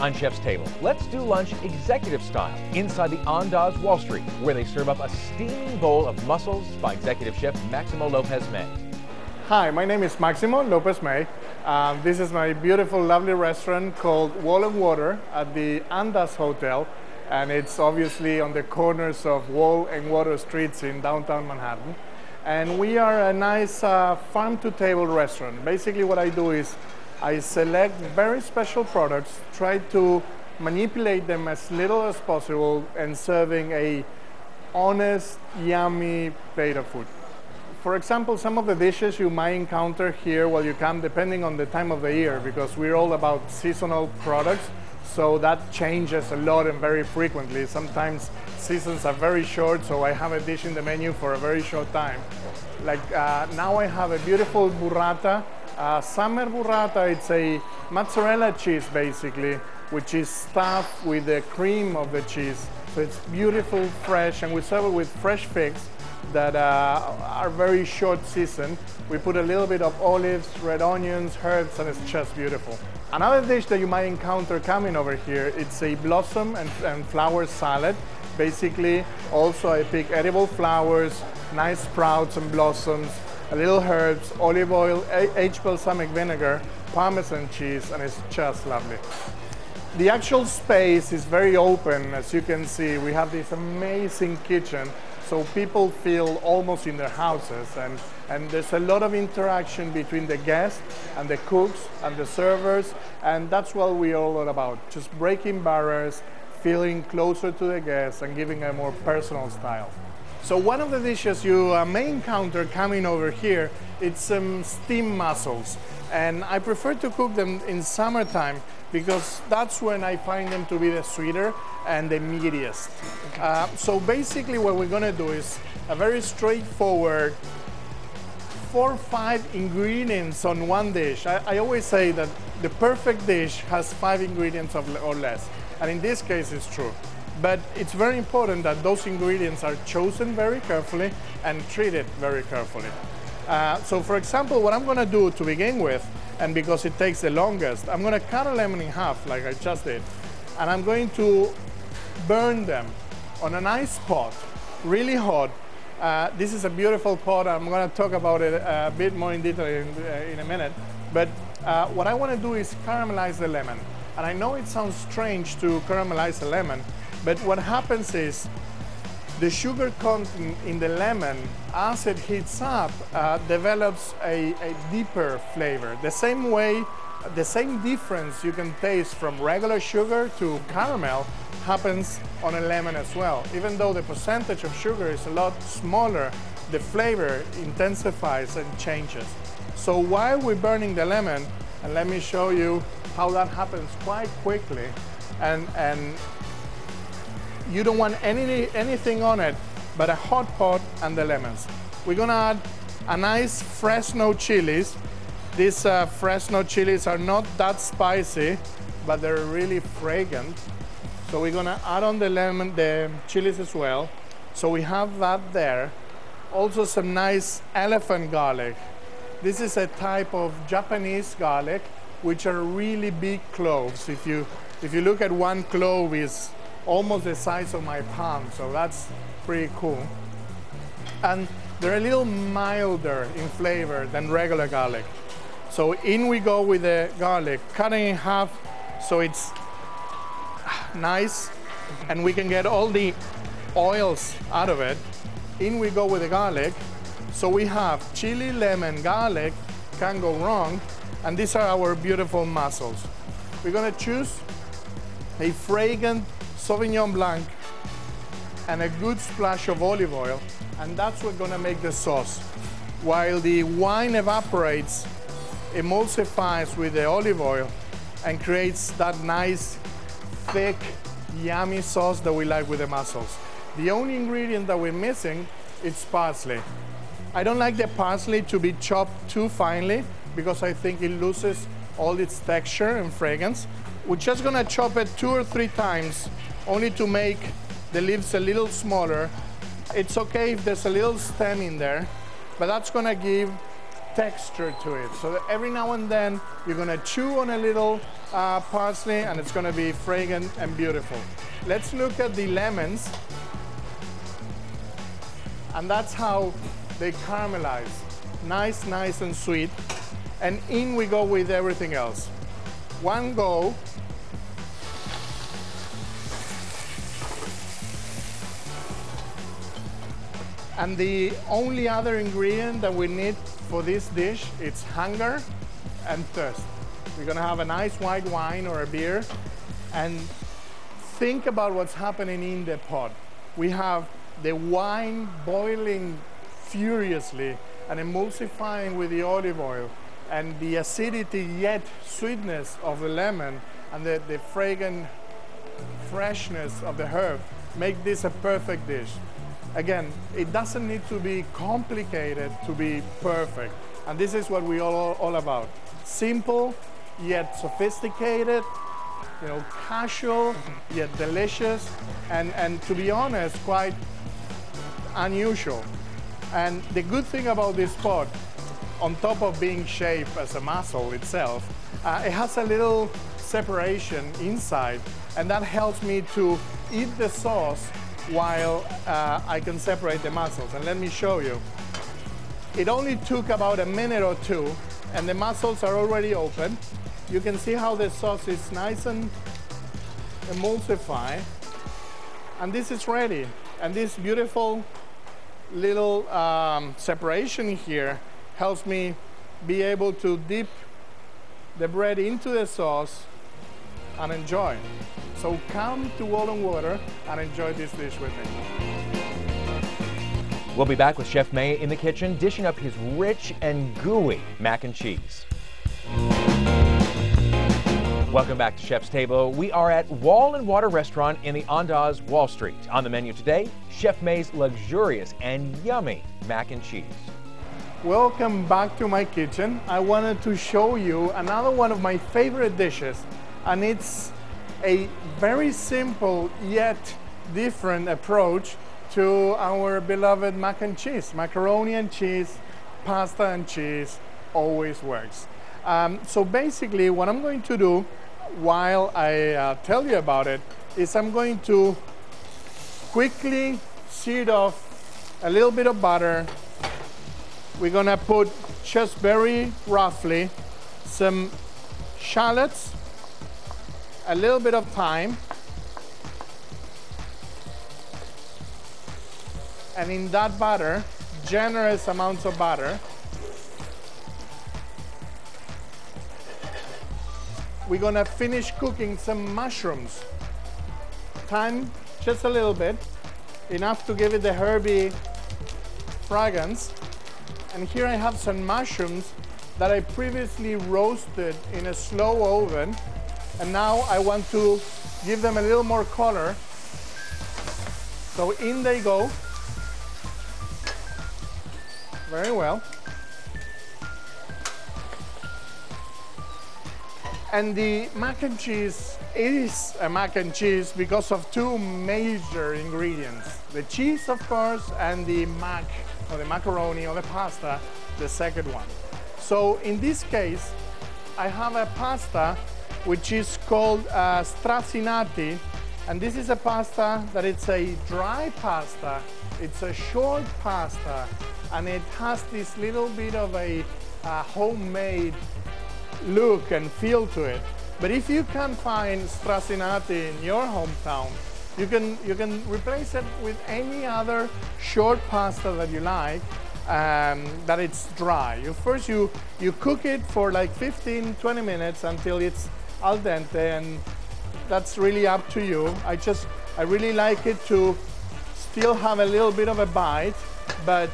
On Chef's Table, let's do lunch executive style inside the Andaz Wall Street, where they serve up a steaming bowl of mussels by executive chef Maximo Lopez. Hi, my name is Maximo Lopez. This is my beautiful, lovely restaurant called Wall and Water at the Andaz Hotel, and it's obviously on the corners of Wall and Water streets in downtown Manhattan. And we are a nice farm-to-table restaurant. Basically what I do is I select very special products, try to manipulate them as little as possible, and serving a honest, yummy plate of food. For example, some of the dishes you might encounter here while you come, depending on the time of the year, because we're all about seasonal products, so that changes a lot and very frequently. Sometimes seasons are very short, so I have a dish in the menu for a very short time. Like now I have a beautiful burrata. Summer burrata, it's a mozzarella cheese basically, which is stuffed with the cream of the cheese. So it's beautiful, fresh, and we serve it with fresh figs that are very short seasoned. We put a little bit of olives, red onions, herbs, and it's just beautiful. Another dish that you might encounter coming over here, it's a blossom and flower salad. Basically, also I pick edible flowers, nice sprouts and blossoms, a little herbs, olive oil, aged balsamic vinegar, Parmesan cheese, and it's just lovely. The actual space is very open, as you can see. We have this amazing kitchen, so people feel almost in their houses, and there's a lot of interaction between the guests and the cooks and the servers, and that's what we're all about, just breaking barriers, feeling closer to the guests and giving a more personal style. So one of the dishes you may encounter coming over here, it's steamed mussels. And I prefer to cook them in summertime because that's when I find them to be the sweeter and the meatiest. So basically what we're gonna do is a very straightforward 4 or 5 ingredients on one dish. I always say that the perfect dish has 5 ingredients or less. And in this case it's true. But it's very important that those ingredients are chosen very carefully and treated very carefully. So for example, what I'm gonna do to begin with, and because it takes the longest, I'm gonna cut a lemon in half like I just did, and I'm going to burn them on a nice pot, really hot. This is a beautiful pot. I'm gonna talk about it a bit more in detail in a minute. But what I wanna do is caramelize the lemon. And I know it sounds strange to caramelize a lemon, but what happens is the sugar content in the lemon, as it heats up, develops a deeper flavor. The same way, the same difference you can taste from regular sugar to caramel happens on a lemon as well. Even though the percentage of sugar is a lot smaller, the flavor intensifies and changes. So while we're burning the lemon, and let me show you how that happens quite quickly, and you don't want anything on it but a hot pot and the lemons. We're gonna add a nice Fresno chilies. These Fresno chilies are not that spicy, but they're really fragrant. So we're gonna add on the chilies as well. So we have that there. Also some nice elephant garlic. This is a type of Japanese garlic, which are really big cloves. If you look at one clove, is almost the size of my palm, so that's pretty cool. And they're a little milder in flavor than regular garlic. So in we go with the garlic, cutting in half so it's nice and we can get all the oils out of it. In we go with the garlic. So we have chili, lemon, garlic, can't go wrong. And these are our beautiful mussels. We're gonna choose a fragrant Sauvignon Blanc and a good splash of olive oil, and that's what's gonna make the sauce. While the wine evaporates, emulsifies with the olive oil and creates that nice, thick, yummy sauce that we like with the mussels. The only ingredient that we're missing is parsley. I don't like the parsley to be chopped too finely because I think it loses all its texture and fragrance. We're just gonna chop it 2 or 3 times, only to make the leaves a little smaller. It's okay if there's a little stem in there, but that's gonna give texture to it. So that every now and then you're gonna chew on a little parsley and it's gonna be fragrant and beautiful. Let's look at the lemons. And that's how they caramelize. Nice, nice and sweet. And in we go with everything else. One go. And the only other ingredient that we need for this dish, it's hunger and thirst. We're gonna have a nice white wine or a beer and think about what's happening in the pot. We have the wine boiling furiously and emulsifying with the olive oil, and the acidity yet sweetness of the lemon and the fragrant freshness of the herb make this a perfect dish. Again, it doesn't need to be complicated to be perfect. And this is what we're all about. Simple, yet sophisticated, you know, casual, yet delicious, and to be honest, quite unusual. And the good thing about this pot, on top of being shaped as a mussel itself, it has a little separation inside, and that helps me to eat the sauce while I can separate the mussels. And let me show you. It only took about a minute or two, and the mussels are already open. You can see how the sauce is nice and emulsified, and this is ready. And this beautiful little separation here helps me be able to dip the bread into the sauce and enjoy. So come to Wall and Water and enjoy this dish with me. We'll be back with Chef May in the kitchen, dishing up his rich and gooey mac and cheese. Welcome back to Chef's Table. We are at Wall and Water Restaurant in the Andaz, Wall Street. On the menu today, Chef May's luxurious and yummy mac and cheese. Welcome back to my kitchen. I wanted to show you another one of my favorite dishes, and it's a very simple yet different approach to our beloved mac and cheese. Macaroni and cheese, pasta and cheese always works. So basically what I'm going to do while I tell you about it is I'm going to quickly seed off a little bit of butter. We're gonna put just very roughly some shallots, a little bit of thyme, and in that butter, generous amounts of butter, we're gonna finish cooking some mushrooms. Thyme, just a little bit, enough to give it the herby fragrance. And here I have some mushrooms that I previously roasted in a slow oven, and now I want to give them a little more color. So in they go. Very well. And the mac and cheese is a mac and cheese because of two major ingredients. The cheese, of course, and the mac, or the macaroni, or the pasta, the second one. So in this case, I have a pasta which is called stracinati, and this is a pasta that it's a dry pasta. It's a short pasta, and it has this little bit of a homemade look and feel to it. But if you can't find stracinati in your hometown, you can replace it with any other short pasta that you like, that it's dry. You cook it for like 15-20 minutes until it's al dente, and that's really up to you. I really like it to still have a little bit of a bite, but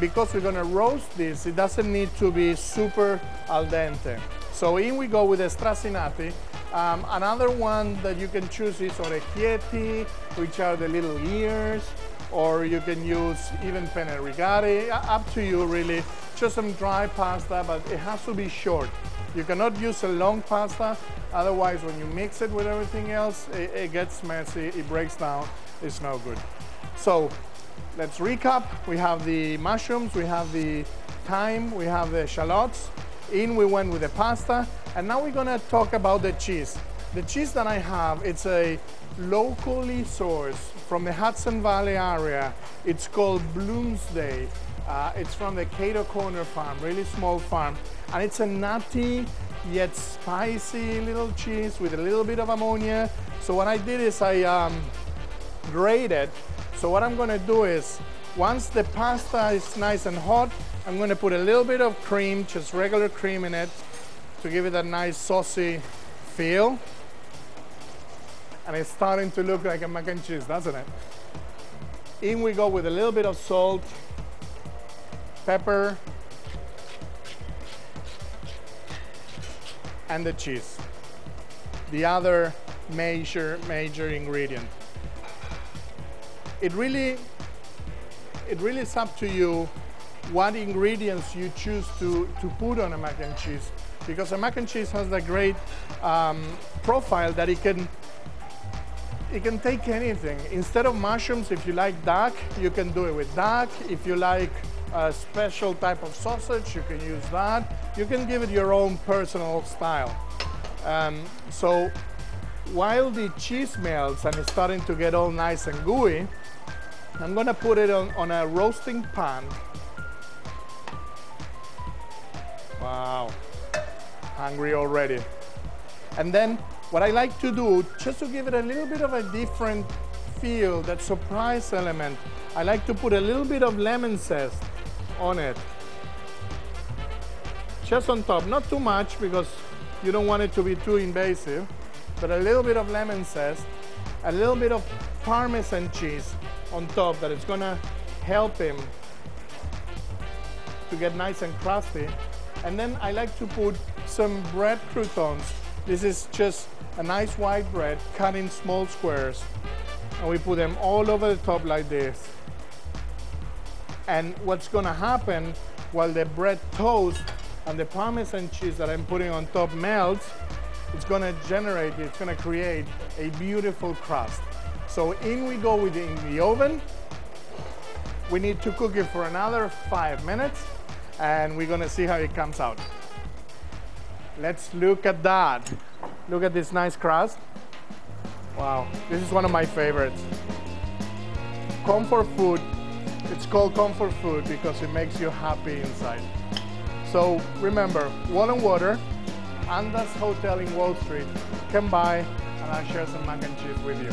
because we're gonna roast this, it doesn't need to be super al dente. So in we go with the stracinati. Another one that you can choose is orecchietti, which are the little ears, or you can use even penne rigati, up to you really. Just some dry pasta, but it has to be short. You cannot use a long pasta, otherwise when you mix it with everything else, it gets messy, it breaks down, it's no good. So let's recap. We have the mushrooms, we have the thyme, we have the shallots. In we went with the pasta, and now we're gonna talk about the cheese. The cheese that I have, it's a locally sourced from the Hudson Valley area. It's called Bloomsday. It's from the Cato Corner farm, really small farm. And it's a nutty yet spicy little cheese with a little bit of ammonia. So what I did is I grated. So what I'm gonna do is, once the pasta is nice and hot, I'm gonna put a little bit of cream, just regular cream in it, to give it a nice saucy feel. And it's starting to look like a mac and cheese, doesn't it? In we go with a little bit of salt, pepper, and the cheese. The other major ingredient. It really is up to you what ingredients you choose to put on a mac and cheese, because a mac and cheese has the great profile that it can take anything. Instead of mushrooms, if you like duck, you can do it with duck. If you like a special type of sausage, you can use that. You can give it your own personal style. So while the cheese melts and it's starting to get all nice and gooey, I'm gonna put it on a roasting pan. Wow, hungry already. And then what I like to do, just to give it a little bit of a different feel, that surprise element, I like to put a little bit of lemon zest on it. Just on top, not too much because you don't want it to be too invasive, but a little bit of lemon zest, a little bit of Parmesan cheese on top that is gonna help him to get nice and crusty. And then I like to put some bread croutons. This is just a nice white bread cut in small squares. And we put them all over the top like this. And what's gonna happen while the bread toasts and the Parmesan cheese that I'm putting on top melts, it's gonna create a beautiful crust. So in we go with it in the oven. We need to cook it for another 5 minutes, and we're gonna see how it comes out. Let's look at that. Look at this nice crust. Wow, this is one of my favorites. Comfort food. It's called comfort food because it makes you happy inside. So remember, Wall and Water, Anda's Hotel in Wall Street. Come by and I'll share some mac and cheese with you.